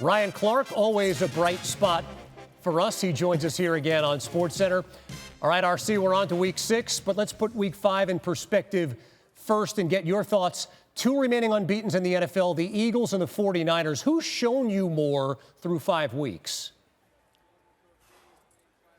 Ryan Clark, always a bright spot for us. He joins us here again on SportsCenter. All right, RC, we're on to week 6, but let's put week 5 in perspective first and get your thoughts. 2 remaining unbeatens in the NFL, the Eagles and the 49ers. Who's shown you more through 5 weeks?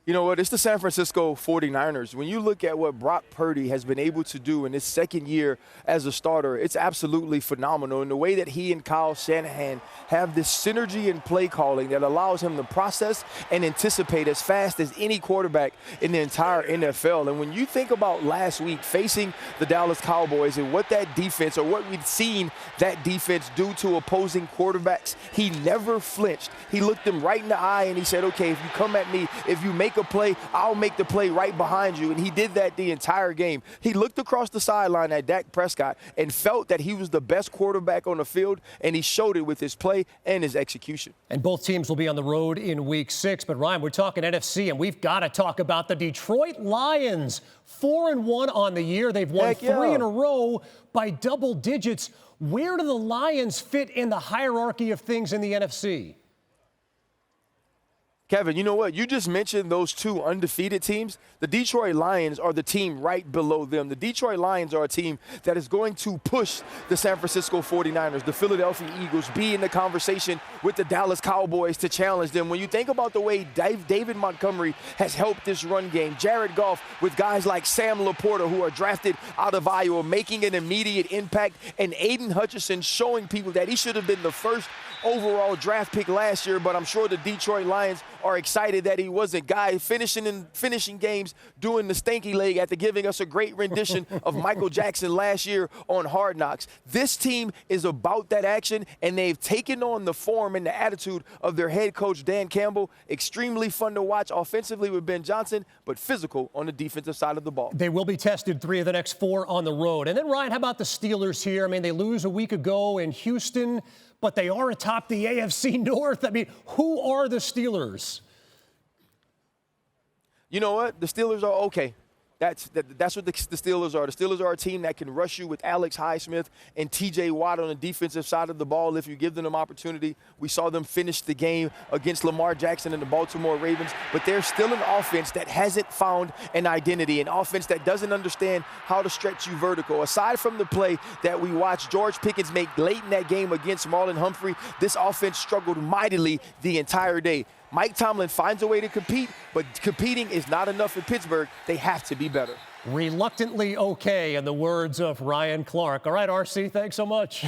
You know what? It's the San Francisco 49ers. When you look at what Brock Purdy has been able to do in his second year as a starter, it's absolutely phenomenal. And the way that he and Kyle Shanahan have this synergy in play calling that allows him to process and anticipate as fast as any quarterback in the entire NFL. And when you think about last week facing the Dallas Cowboys and what that defense, or what we'd seen that defense do to opposing quarterbacks, he never flinched. He looked them right in the eye and he said, okay, if you come at me, if you make a play, I'll make the play right behind you. And he did that the entire game. He looked across the sideline at Dak Prescott and felt that he was the best quarterback on the field, and he showed it with his play and his execution. And both teams will be on the road in week 6. But Ryan, we're talking NFC, and we've got to talk about the Detroit Lions. 4-1 on the year. They've won 3 in a row by double digits. Where do the Lions fit in the hierarchy of things in the NFC? Kevin, you know what? You just mentioned those 2 undefeated teams. The Detroit Lions are the team right below them. The Detroit Lions are a team that is going to push the San Francisco 49ers, the Philadelphia Eagles, be in the conversation with the Dallas Cowboys to challenge them. When you think about the way David Montgomery has helped this run game, Jared Goff with guys like Sam Laporta, who are drafted out of Iowa, making an immediate impact, and Aiden Hutchinson showing people that he should have been the first overall draft pick last year, but I'm sure the Detroit Lions are excited that he wasn't. Guy finishing games doing the stanky leg after giving us a great rendition of Michael Jackson last year on Hard Knocks. This team is about that action, and they've taken on the form and the attitude of their head coach, Dan Campbell. Extremely fun to watch offensively with Ben Johnson, but physical on the defensive side of the ball. They will be tested 3 of the next 4 on the road. And then, Ryan, how about the Steelers here? I mean, they lose a week ago in Houston, but they are atop the AFC North. I mean, who are the Steelers? You know what? The Steelers are okay. That's what the Steelers are. The Steelers are a team that can rush you with Alex Highsmith and T.J. Watt on the defensive side of the ball if you give them an opportunity. We saw them finish the game against Lamar Jackson and the Baltimore Ravens, but they're still an offense that hasn't found an identity, an offense that doesn't understand how to stretch you vertical. Aside from the play that we watched George Pickens make late in that game against Marlon Humphrey, this offense struggled mightily the entire day. Mike Tomlin finds a way to compete, but competing is not enough in Pittsburgh. They have to be better. Reluctantly okay, in the words of Ryan Clark. All right, RC, thanks so much.